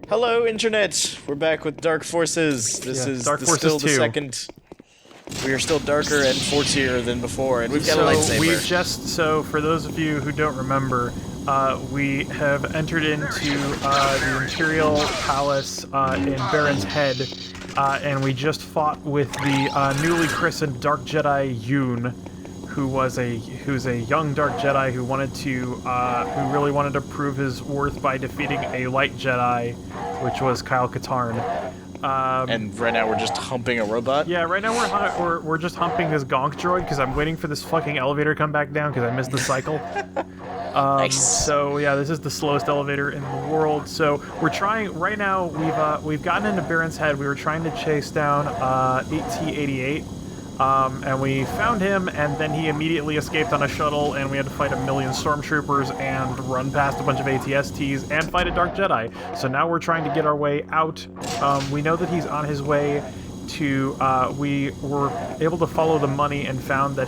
Hello, Internet! We're back with Dark Forces. This is Dark Forces still 2. the second. We are still darker and forcier than before, and we've got a lightsaber. So for those of you who don't remember, we have entered into the Imperial Palace in Baron's Head, and we just fought with the newly christened Dark Jedi Yoon, who's a young Dark Jedi who who really wanted to prove his worth by defeating a Light Jedi, which was Kyle Katarn. And right now we're just humping a robot? Yeah, right now we're just humping this gonk droid because I'm waiting for this fucking elevator to come back down because I missed the cycle. Nice. So yeah, this is the slowest elevator in the world. So we're trying right now. We've gotten into Baron's Head. We were trying to chase down AT-88. And we found him, and then he immediately escaped on a shuttle, and we had to fight a million stormtroopers and run past a bunch of ATSTs and fight a Dark Jedi. So now we're trying to get our way out. We know that he's on his way to. We were able to follow the money and found that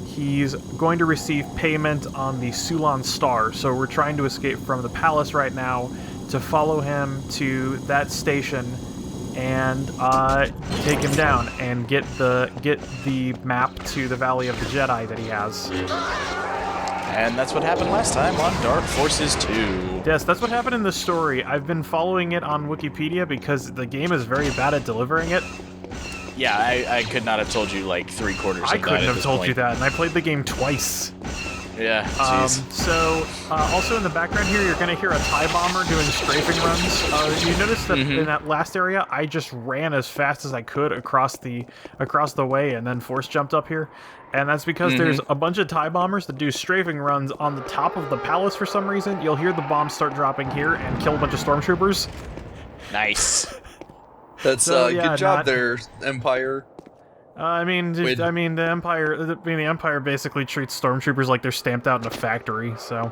he's going to receive payment on the Sulan Star. So we're trying to escape from the palace right now to follow him to that station and take him down and get the map to the Valley of the Jedi that he has. And that's what happened last time on Dark Forces 2. Yes, that's what happened in the story. I've been following it on Wikipedia because the game is very bad at delivering it. Yeah, I could not have told you like 3/4 of that. I couldn't have told you that, and I played the game twice. Yeah, jeez. Also in the background here, you're going to hear a TIE bomber doing strafing runs. You notice that in that last area, I just ran as fast as I could across the way and then force jumped up here. And that's because there's a bunch of TIE bombers that do strafing runs on the top of the palace for some reason. You'll hear the bombs start dropping here and kill a bunch of stormtroopers. Nice. That's good job there, Empire. The Empire basically treats stormtroopers like they're stamped out in a factory. So,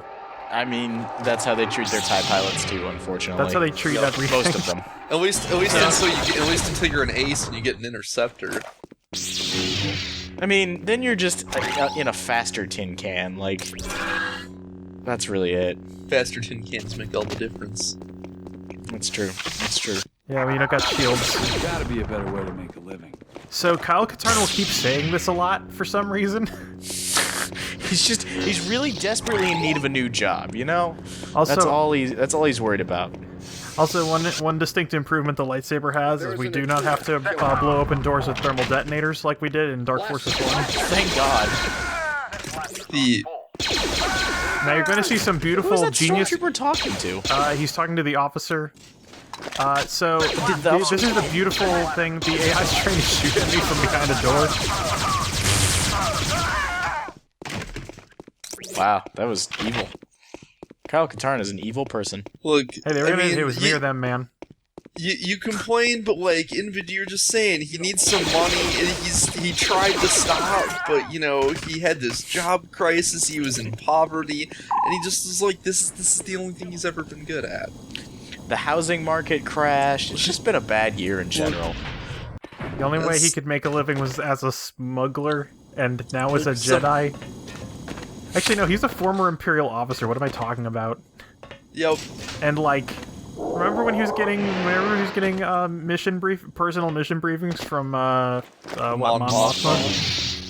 I mean, that's how they treat their TIE pilots too. Unfortunately, that's how they treat everything. Most of them. At least until you're an ace and you get an interceptor. I mean, then you're just in a faster tin can. Like, that's really it. Faster tin cans make all the difference. That's true. That's true. Yeah, well, you don't got shields. There's gotta be a better way to make a living. So Kyle Katarn will keep saying this a lot for some reason. He's really desperately in need of a new job, you know? Also, that's all he's worried about. Also, one distinct improvement the lightsaber has is we do not have to blow open doors with thermal detonators like we did in Dark Forces 1. Thank God. Now you're going to see some beautiful Who is that genius. stormtrooper talking to? He's talking to the officer. This is the beautiful thing. The AI's trying to shoot at me from behind a door. Wow, that was evil. Kyle Katarn is an evil person. Look, hey, they were gonna. It was me or them, man. You complain, but like Invid, you're just saying he needs some money, and he tried to stop, but you know he had this job crisis. He was in poverty, and he just was like, this is the only thing he's ever been good at. The housing market crashed. It's just been a bad year in general. The only way he could make a living was as a smuggler, and now as a Jedi. Actually, no, he's a former Imperial officer. What am I talking about? Yep. And like, remember when he was getting personal mission briefings from Mon Mothma?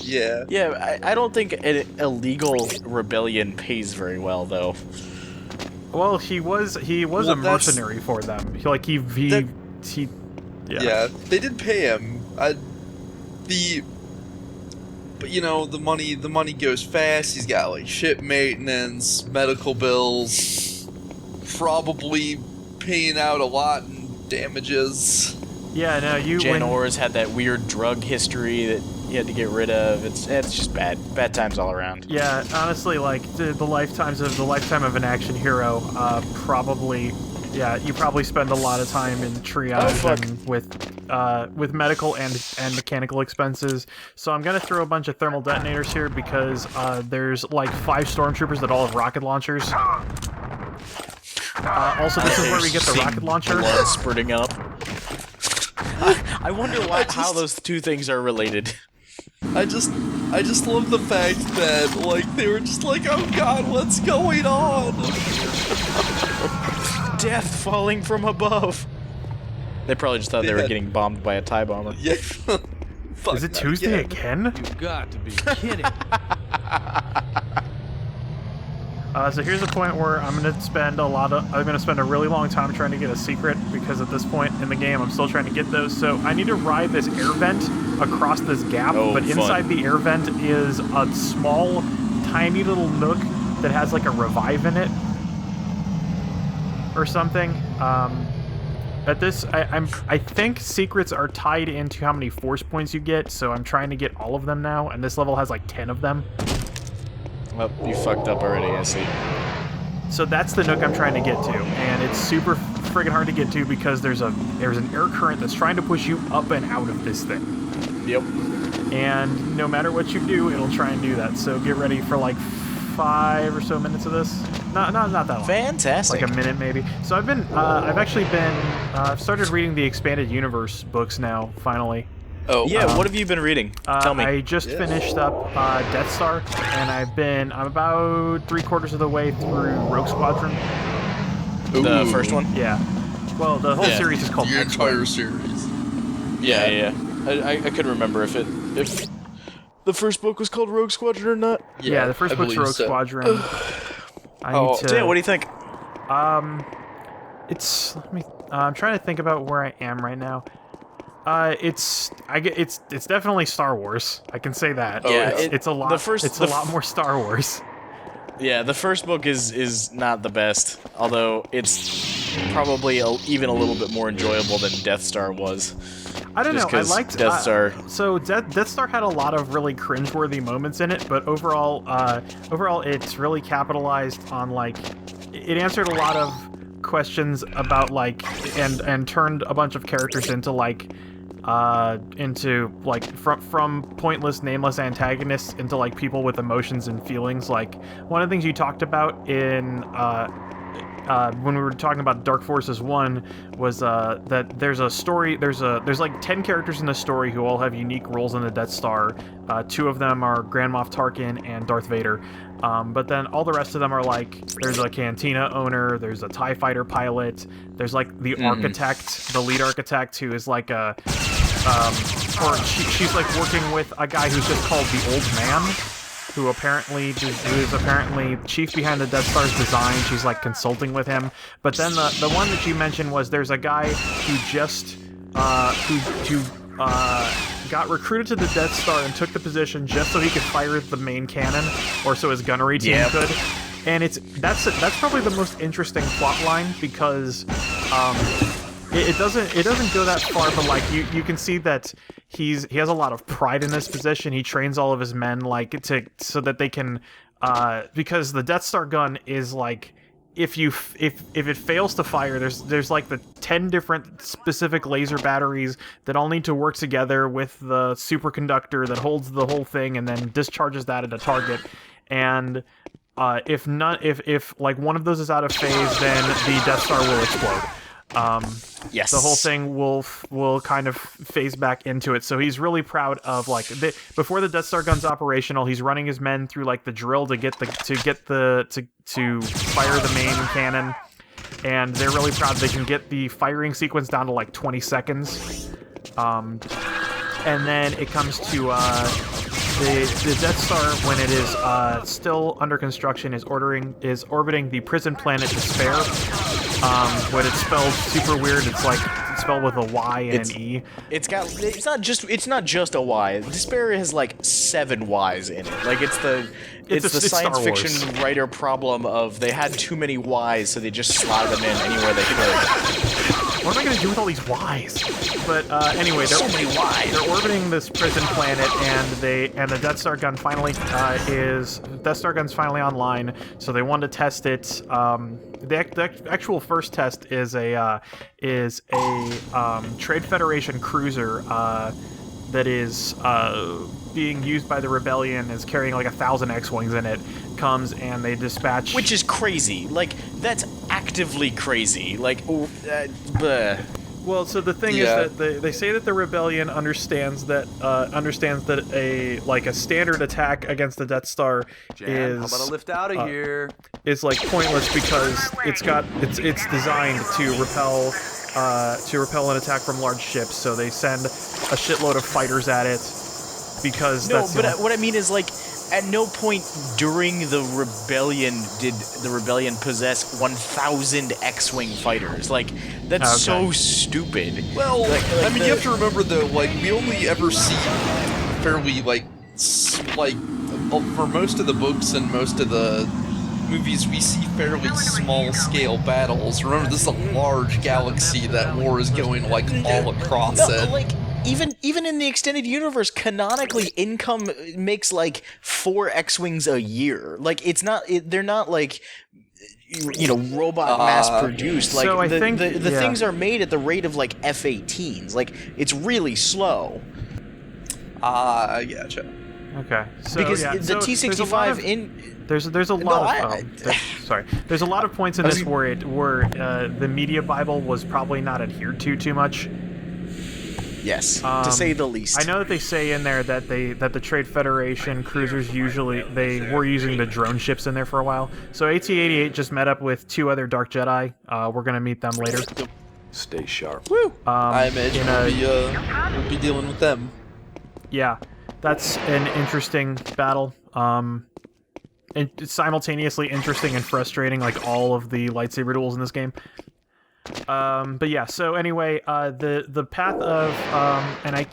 Yeah. Yeah, I don't think an illegal rebellion pays very well, though. Well, he was a mercenary for them. Yeah, they did pay him. But you know, the money goes fast. He's got like ship maintenance, medical bills, probably paying out a lot in damages. Yeah, no, Jan Orr's had that weird drug history that you had to get rid of. It's just bad times all around. Yeah, honestly, like the lifetime of an action hero, probably. Yeah, you probably spend a lot of time in triage and with medical and mechanical expenses. So I'm gonna throw a bunch of thermal detonators here because there's like 5 stormtroopers that all have rocket launchers. Also, this is where we get the rocket launcher. Blood spurting up. I wonder how those two things are related. I just love the fact that like they were just like, oh god, what's going on? Death falling from above. They probably just thought they were getting bombed by a TIE bomber. Yeah. Fuck, Is it not Tuesday again. again? You got to be kidding. So here's a point where I'm gonna spend a really long time trying to get a secret, because at this point in the game I'm still trying to get those. So I need to ride this air vent across this gap, but fun. inside the air vent is a small, tiny little nook that has like a revive in it or something. At this, I think secrets are tied into how many force points you get, so I'm trying to get all of them now, and this level has like 10 of them. Well, you fucked up already, I see. So that's the nook I'm trying to get to, and it's super friggin' hard to get to because there's an air current that's trying to push you up and out of this thing. Yep. And no matter what you do, it'll try and do that. So get ready for like 5 or so minutes of this. Not that long. Fantastic. Like a minute maybe. So I've started reading the Expanded Universe books now, finally. Oh, Yeah, what have you been reading? Tell me. I just finished up Death Star, and I'm about 3/4 of the way through Rogue Squadron. The first one? Yeah. Well, the whole series is called the X-Wing. entire series. Yeah. I couldn't remember if the first book was called Rogue Squadron or not. Yeah, the first I book's believe Rogue so. Squadron. I need to. Dan, what do you think? I'm trying to think about where I am right now. It's definitely Star Wars. I can say that. Yeah, it's a lot. It's a lot more Star Wars. Yeah, the first book is not the best, although it's probably even a little bit more enjoyable than Death Star was. I don't know. I liked Death Star. So Death Star had a lot of really cringeworthy moments in it, but overall, it's really capitalized on like it answered a lot of questions about like and turned a bunch of characters into from pointless, nameless antagonists into like people with emotions and feelings. Like one of the things you talked about in when we were talking about Dark Forces 1 was that there's a story. There's like 10 characters in the story who all have unique roles in the Death Star. 2 of them are Grand Moff Tarkin and Darth Vader. But then all the rest of them are like, there's a cantina owner, there's a TIE fighter pilot, there's like the architect, the lead architect, who is like she's like working with a guy who's just called the Old Man, who is apparently chief behind the Death Star's design. She's like consulting with him. But then the one that you mentioned was there's a guy who just got recruited to the Death Star and took the position just so he could fire the main cannon, or so his gunnery team could. And that's probably the most interesting plot line, because it doesn't go that far, but like you can see that he has a lot of pride in this position. He trains all of his men so that they can because the Death Star gun is like, if it fails to fire, there's like the 10 different specific laser batteries that all need to work together with the superconductor that holds the whole thing and then discharges that at a target. And if like one of those is out of phase, then the Death Star will explode. Yes. The whole thing will kind of phase back into it. So he's really proud of like before the Death Star gun's operational, he's running his men through like the drill to fire the main cannon, and they're really proud they can get the firing sequence down to like 20 seconds. And then it comes to the Death Star, when it is still under construction, is orbiting the prison planet Despair. But it's spelled super weird. It's like it's spelled with a Y and an E. It's not just a Y. Despair has like 7 Ys in it. Like it's the science fiction writer problem of they had too many Ys, so they just slot them in anywhere they could. What am I going to do with all these Ys? But anyway, So many Ys. They're orbiting this prison planet, and the Death Star gun finally Death Star gun's finally online. So they wanted to test it. The actual first test is a Trade Federation cruiser that is being used by the rebellion, is carrying like 1,000 X-wings in it. Comes and they dispatch, which is crazy. Like that's actively crazy. Like, Well, so the thing is that they say that the rebellion understands that a standard attack against the Death Star is how about a lift out of here? Is like pointless because it's designed to repel an attack from large ships. So they send a shitload of fighters at it because what I mean is like. At no point during the rebellion did the rebellion possess 1,000 X-wing fighters. Like, that's so stupid. Well, I mean, you have to remember though, like, we only ever see fairly, for most of the books and most of the movies, we see fairly small-scale battles. Remember, this is a large galaxy that war is going, like, all across it. Like, even in the extended universe, canonically, income makes like 4 X-wings a year. Like, it's not. They're not like, robot mass produced. Like, so I the think the things are made at the rate of like F-18s. Like, it's really slow. I gotcha. Okay, so because the T-65 there's a lot of points in this where the media Bible was probably not adhered to too much. Yes, to say the least. I know that they say in there that the Trade Federation cruisers they were using the drone ships in there for a while. So AT-88 just met up with 2 other Dark Jedi. We're gonna meet them later. Stay sharp. Woo! I imagine we'll be dealing with them. Yeah, that's an interesting battle. And it's simultaneously interesting and frustrating, like all of the lightsaber duels in this game. But yeah, so anyway, the path of and I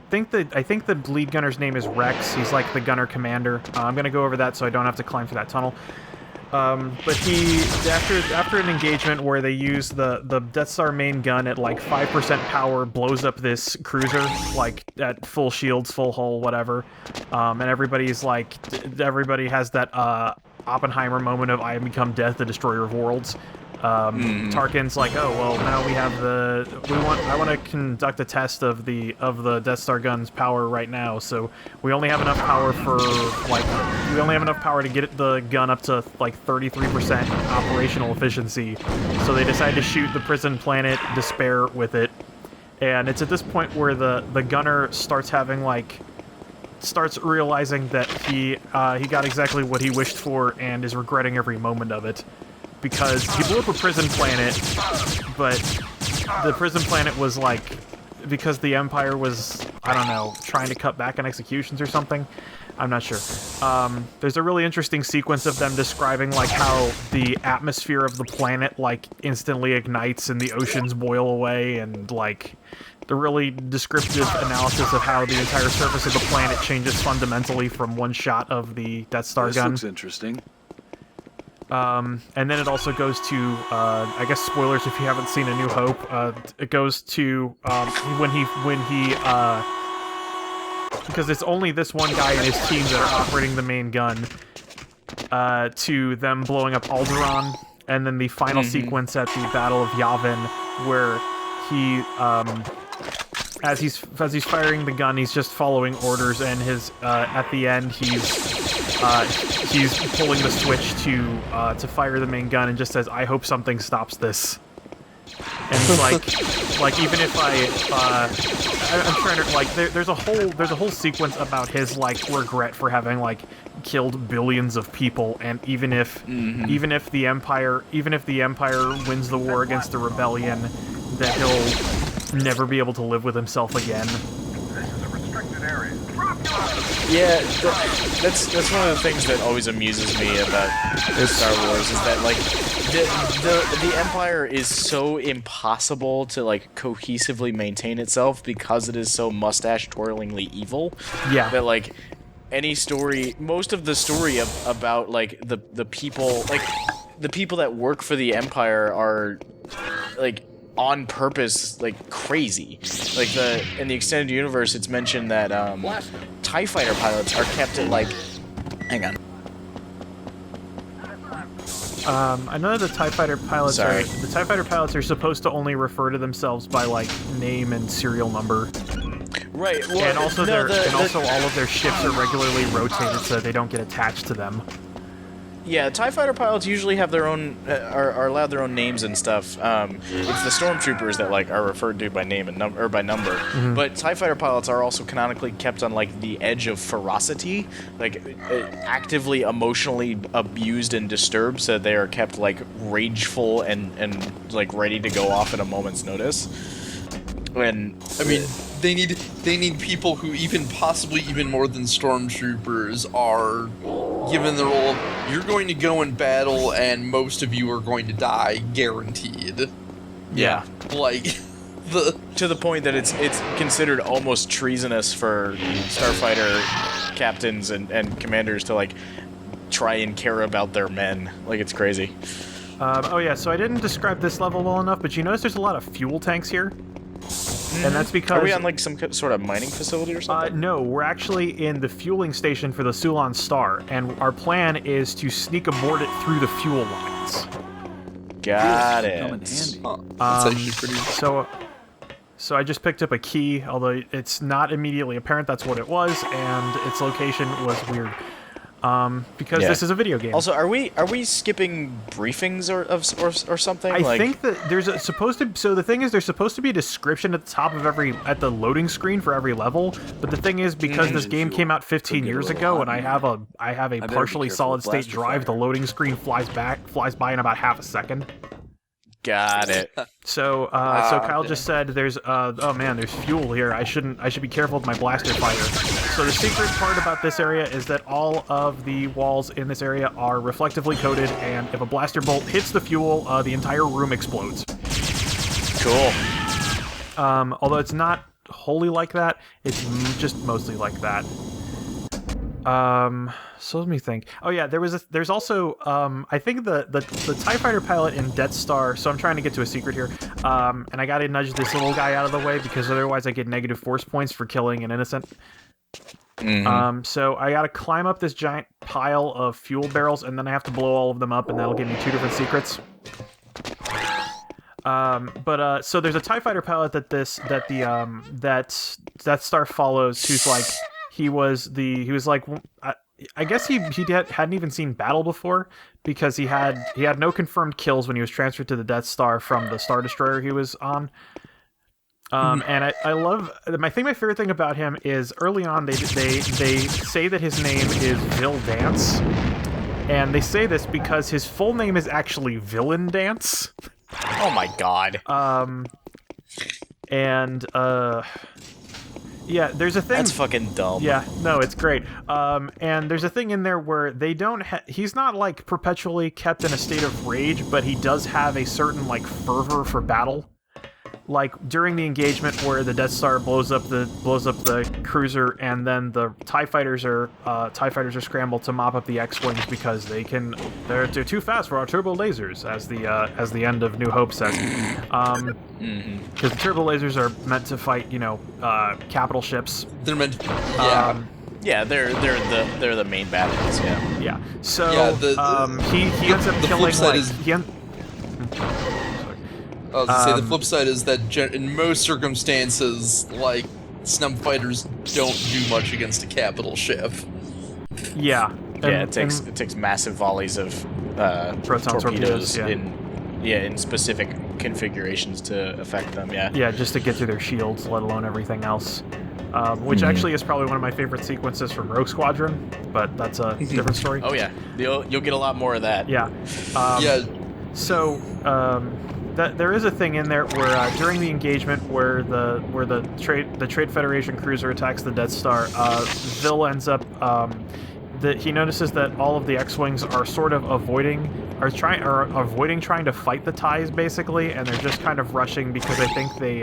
think the lead gunner's name is Rex. He's like the gunner commander. I'm gonna go over that so I don't have to climb through that tunnel. But he after an engagement where they use the Death Star main gun at like 5% power, blows up this cruiser like at full shields, full hull, whatever. And everybody has that Oppenheimer moment of I have become death, the destroyer of worlds. Tarkin's like, oh well, now we have I want to conduct a test of the Death Star gun's power right now. So we only have enough power to get the gun up to like 33% operational efficiency. So they decide to shoot the prison planet Despair with it, and it's at this point where the gunner starts realizing that he got exactly what he wished for and is regretting every moment of it. Because he blew up a prison planet, but the prison planet was like, because the Empire was, I don't know, trying to cut back on executions or something. I'm not sure. There's a really interesting sequence of them describing like how the atmosphere of the planet like instantly ignites and the oceans boil away, and like the really descriptive analysis of how the entire surface of the planet changes fundamentally from one shot of the Death Star gun. This looks interesting. And then it also goes to, I guess spoilers if you haven't seen A New Hope, it goes to, when he, because it's only this one guy and his team that are operating the main gun, to them blowing up Alderaan, and then the final sequence at the Battle of Yavin, where he, as he's firing the gun, he's just following orders, and at the end, he's pulling the switch to fire the main gun and just says, "I hope something stops this." And it's like even if I'm trying to like there's a whole sequence about his like regret for having like killed billions of people, and even if the Empire wins the war against the rebellion, that he'll never be able to live with himself again. Yeah, that's one of the things that always amuses me about Star Wars is that like the Empire is so impossible to like cohesively maintain itself because it is so mustache-twirlingly evil. Yeah. That like any story, most of the story about like the people, like the people that work for the Empire are like on purpose, like crazy. Like in the extended universe, it's mentioned that TIE fighter pilots are kept at like, hang on. I know that the TIE fighter pilots are supposed to only refer to themselves by like name and serial number. Right. Well, and also all of their ships are regularly rotated so they don't get attached to them. Yeah, TIE fighter pilots usually have their own, are allowed their own names and stuff. It's the stormtroopers that like are referred to by name and number, or by number. But TIE fighter pilots are also canonically kept on like the edge of ferocity, like actively emotionally abused and disturbed, so they are kept like rageful and like ready to go off at a moment's notice. And I mean, they need people who possibly even more than stormtroopers are given the role of, you're going to go in battle and most of you are going to die, guaranteed. yeah. Like, To the point that it's considered almost treasonous for starfighter captains and commanders to like try and care about their men. Like, it's crazy. Oh yeah, so I didn't describe this level well enough, but you notice there's a lot of fuel tanks here? And that's because... Are we on like some sort of mining facility or something? No, we're actually in the fueling station for the Sulan Star, and our plan is to sneak aboard it through the fuel lines. Got Come it. in handy. that's actually pretty... So I just picked up a key, although it's not immediately apparent that's what it was, and its location was weird. Because this is a video game. Also, are we skipping briefings or something? I think that there's supposed to. So the thing is, there's supposed to be a description at the top of at the loading screen for every level. But the thing is, because this game came out 15 years ago, and I have a partially solid state drive, the loading screen flies by in about half a second. Got it. So, so Kyle just said there's, oh man, there's fuel here. I should be careful with my blaster fire. So the secret part about this area is that all of the walls in this area are reflectively coated, and if a blaster bolt hits the fuel, the entire room explodes. Cool. Although it's not wholly like that, it's just mostly like that. So let me think. Oh yeah, there's also I think the TIE fighter pilot in Death Star. So I'm trying to get to a secret here, and I gotta nudge this little guy out of the way because otherwise I get negative force points for killing an innocent. So I gotta climb up this giant pile of fuel barrels, and then I have to blow all of them up, and that'll give me 2 different secrets. So there's a TIE fighter pilot that Death Star follows, who's like. He was like, I guess he hadn't even seen battle before because he had no confirmed kills when he was transferred to the Death Star from the Star Destroyer he was on. And I love my favorite thing about him is early on they say that his name is Vil Dance, and they say this because his full name is actually Villain Dance. Oh my god. Yeah, there's a thing... That's fucking dumb. Yeah, no, it's great. And there's a thing in there where they don't... he's not, like, perpetually kept in a state of rage, but he does have a certain, like, fervor for battle. Like, during the engagement where the Death Star blows up the cruiser, and then the TIE fighters are scrambled to mop up the X-Wings because they're too fast for our turbo lasers, as the end of New Hope says. Because the turbo lasers are meant to fight, capital ships. They're meant to, yeah. Yeah, they're the main bad guys, yeah. Yeah. So he ends up killing I was gonna say, the flip side is that in most circumstances, like, snub fighters don't do much against a capital ship. Yeah. It takes massive volleys of proton torpedoes in specific configurations to affect them, yeah. Yeah, just to get through their shields, let alone everything else. Which actually is probably one of my favorite sequences from Rogue Squadron, but that's a different story. Oh yeah, you'll get a lot more of that. Yeah. So, there is a thing in there where during the engagement where the Trade Federation cruiser attacks the Death Star, Vil ends up he notices that all of the X-Wings are sort of avoiding trying to fight the TIEs basically, and they're just kind of rushing because I think they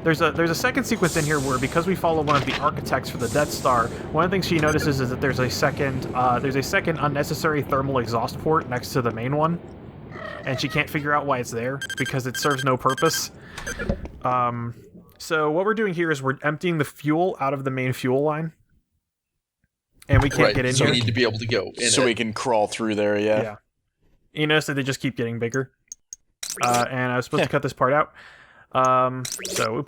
there's a second sequence in here where, because we follow one of the architects for the Death Star, one of the things she notices is that there's a second unnecessary thermal exhaust port next to the main one. And she can't figure out why it's there, because it serves no purpose. So what we're doing here is we're emptying the fuel out of the main fuel line. And we can't get in so here. We need to be able to go in so we can crawl through there, yeah. Yeah. You notice that they just keep getting bigger. And I was supposed to cut this part out. So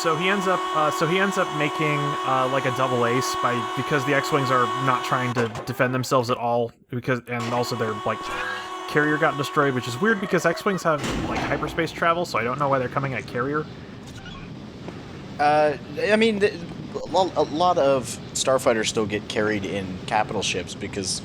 So he ends up making like a double ace because the X-wings are not trying to defend themselves at all and also their like carrier got destroyed, which is weird because X-wings have like hyperspace travel, so I don't know why they're coming at carrier. I mean, a lot of starfighters still get carried in capital ships because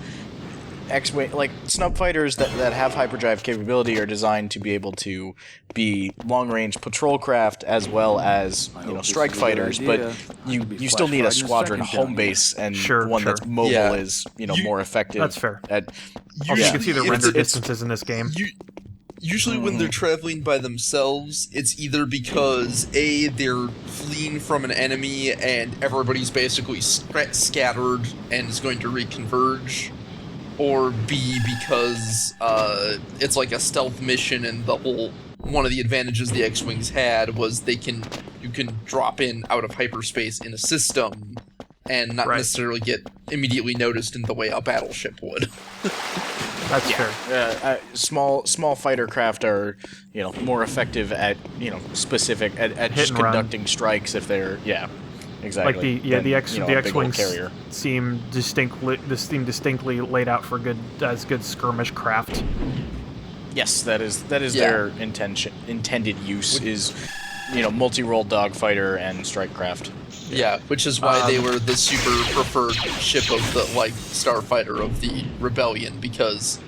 X-wing, like snub fighters that have hyperdrive capability are designed to be able to be long-range patrol craft as well as strike fighters, but you still need a squadron home base, and one that's mobile is more effective. That's fair. You can see the render distances in this game. Usually when they're traveling by themselves, it's either because A, they're fleeing from an enemy and everybody's basically scattered and is going to reconverge, or B, because it's like a stealth mission and one of the advantages the X-Wings had was you can drop in out of hyperspace in a system and not necessarily get immediately noticed in the way a battleship would. That's fair. Small fighter craft are more effective at specific at just conducting strikes if they're exactly. Like the X-wings seem distinctly laid out for good skirmish craft. Yes, that is their intended use is multi-role dogfighter and strike craft. Yeah, which is why they were the super preferred ship of the starfighter of the rebellion, because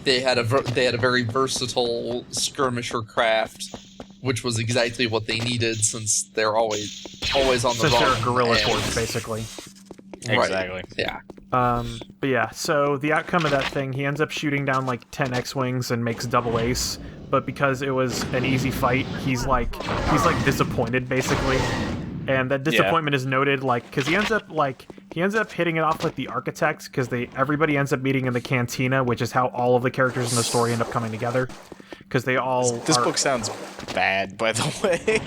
they had a very versatile skirmisher craft, which was exactly what they needed since they're always on the run. Since they're guerrilla force, basically. Exactly. Right. Yeah. But yeah, so the outcome of that thing, he ends up shooting down like 10 X-wings and makes double ace, but because it was an easy fight, he's disappointed basically. And that disappointment is noted, because he ends up hitting it off with the architect, because everybody ends up meeting in the cantina, which is how all of the characters in the story end up coming together, because they all. This book sounds bad, by the way.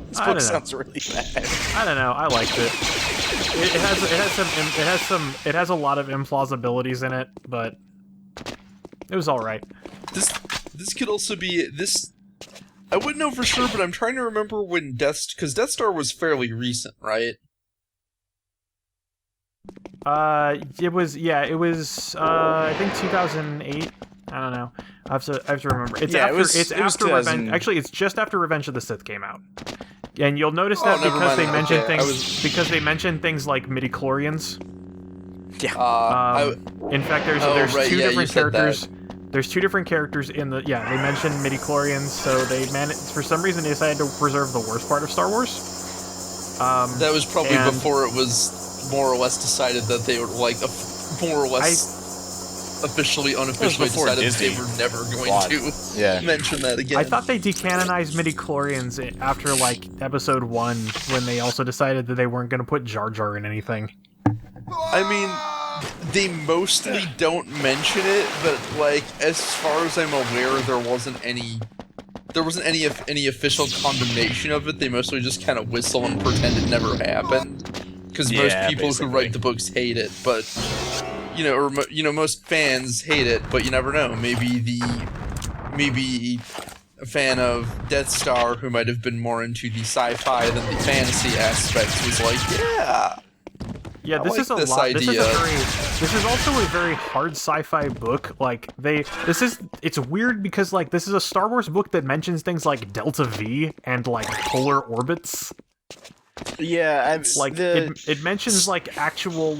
This book sounds really bad. I don't know. I liked it. It has a lot of implausibilities in it, but it was all right. This could also be this. I wouldn't know for sure, but I'm trying to remember when because Death Star was fairly recent, right? It was. I think 2008. I don't know. I have to remember. It's after Revenge. Actually, it's just after Revenge of the Sith came out. And you'll notice that because they mentioned because they mentioned things like midichlorians. Yeah. In fact, there's two different characters. There's two different characters in the... Yeah, they mentioned midichlorians, so they for some reason, they decided to preserve the worst part of Star Wars. That was probably before it was more or less decided that they were, more or less unofficially decided that they were never going to mention that again. I thought they decanonized midichlorians after, Episode 1, when they also decided that they weren't going to put Jar Jar in anything. I mean... They mostly don't mention it, but as far as I'm aware, there wasn't any official condemnation of it. They mostly just kind of whistle and pretend it never happened, because most people who write the books hate it. But most fans hate it. But you never know. Maybe a fan of Death Star who might have been more into the sci-fi than the fantasy aspects was like, yeah. Yeah, this is a lot. Idea. This is also a very hard sci-fi book. It's weird because this is a Star Wars book that mentions things like Delta V and polar orbits. Yeah, it mentions actual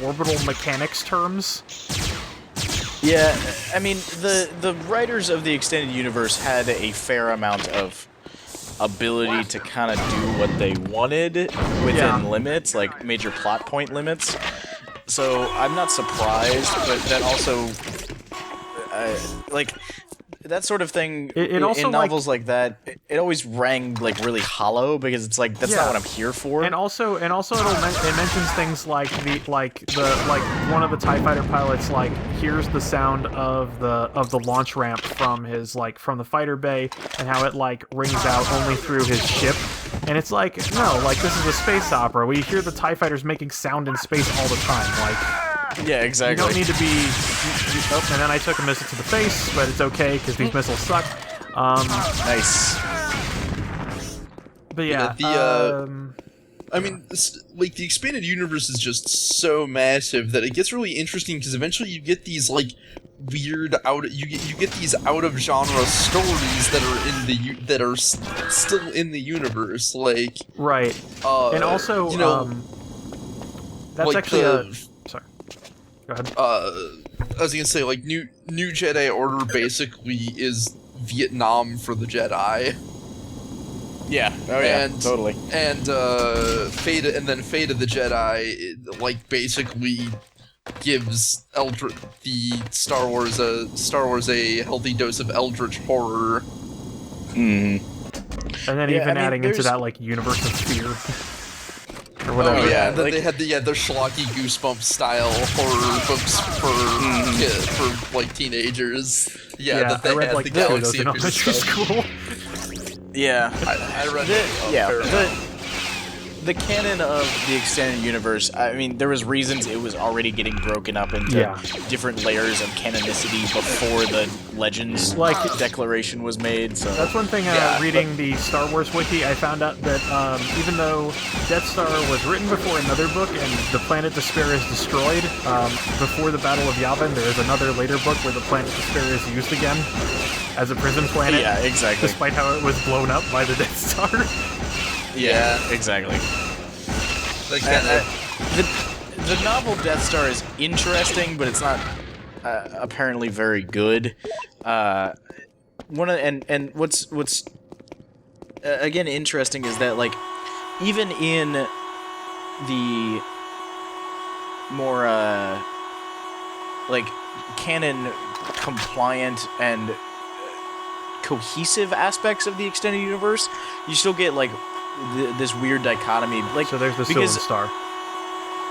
orbital mechanics terms. Yeah, I mean the writers of the extended universe had a fair amount of ability to kind of do what they wanted within limits, major plot point limits. So I'm not surprised, but that also, that sort of thing it also, in novels like that, it always rang really hollow because it's that's not what I'm here for. And also it mentions things like one of the TIE fighter pilots hears the sound of the launch ramp from his from the fighter bay and how it rings out only through his ship. And it's no, this is a space opera. We hear the TIE fighters making sound in space all the time. Yeah, exactly. You don't need to be... and then I took a missile to the face, but it's okay, because these missiles suck. Nice. But yeah, I mean, like, the expanded universe is just so massive that it gets really interesting because eventually you get these, like, weird you get these out of genre stories that are still in the universe, like right, and also you know, that's like actually sorry, go ahead. I was gonna say, like, new Jedi Order basically is Vietnam for the Jedi. Yeah. Oh yeah. Totally. And Fate of the Jedi, like, basically gives the Star Wars a healthy dose of eldritch horror. And then adding into that, like, universe of fear. Or whatever. Oh yeah, and then they had the schlocky Goosebumps style horror books for like teenagers. Yeah, that they I read, had like, the Galaxy in of elementary Goosebumps. school. Yeah. I read the canon of the extended universe, I mean, there was reasons it was already getting broken up into different layers of canonicity before the Legends declaration was made. So that's one thing. Reading the Star Wars wiki, I found out that even though Death Star was written before another book and the planet Despair is destroyed before the Battle of Yavin, there is another later book where the planet Despair is used again as a prison planet. Yeah, exactly. Despite how it was blown up by the Death Star. Yeah, exactly. The novel Death Star is interesting, but it's not apparently very good. What's again interesting is that, like, even in the more like canon compliant and cohesive aspects of the extended universe, you still get, like, this weird dichotomy. Like, so there's the Silver Star.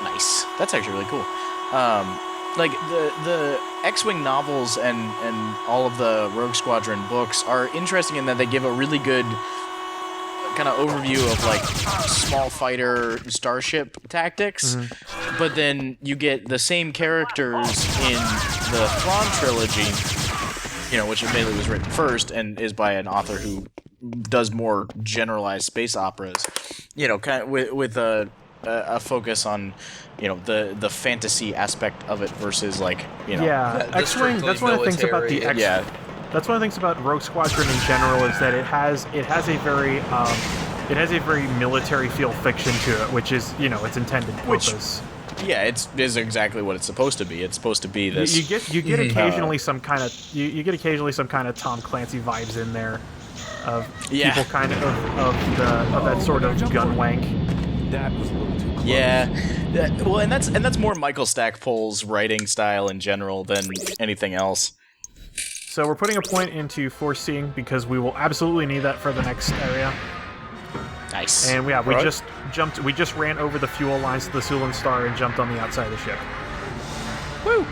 Nice. That's actually really cool. Like, the X-Wing novels and all of the Rogue Squadron books are interesting in that they give a really good kind of overview of, like, small fighter starship tactics, but then you get the same characters in the Thrawn trilogy, you know, which admittedly was written first and is by an author who does more generalized space operas, you know, kind of with a focus on, you know, the fantasy aspect of it versus, like, you know, X-Wing. That's one of the things about the X. Yeah. That's one of the things about Rogue Squadron in general is that it has a very military feel fiction to it, which is, you know, its intended purpose. Yeah, it is exactly what it's supposed to be. It's supposed to be this. You get occasionally some kind of you get occasionally some kind of Tom Clancy vibes in there, of people kind of that sort of gun wank. That was a little too close. Yeah, well, and that's more Michael Stackpole's writing style in general than anything else. So we're putting a point into foreseeing because we will absolutely need that for the next area. Nice. And we just ran over the fuel lines to the Sulan Star and jumped on the outside of the ship. Woo!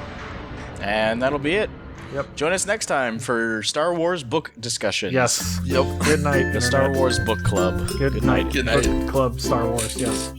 And that'll be it. Yep. Join us next time for Star Wars book discussions. Yes. Yep. Good night. The Star Wars Book Club. Good night. Good night. Book Club Star Wars. Yes.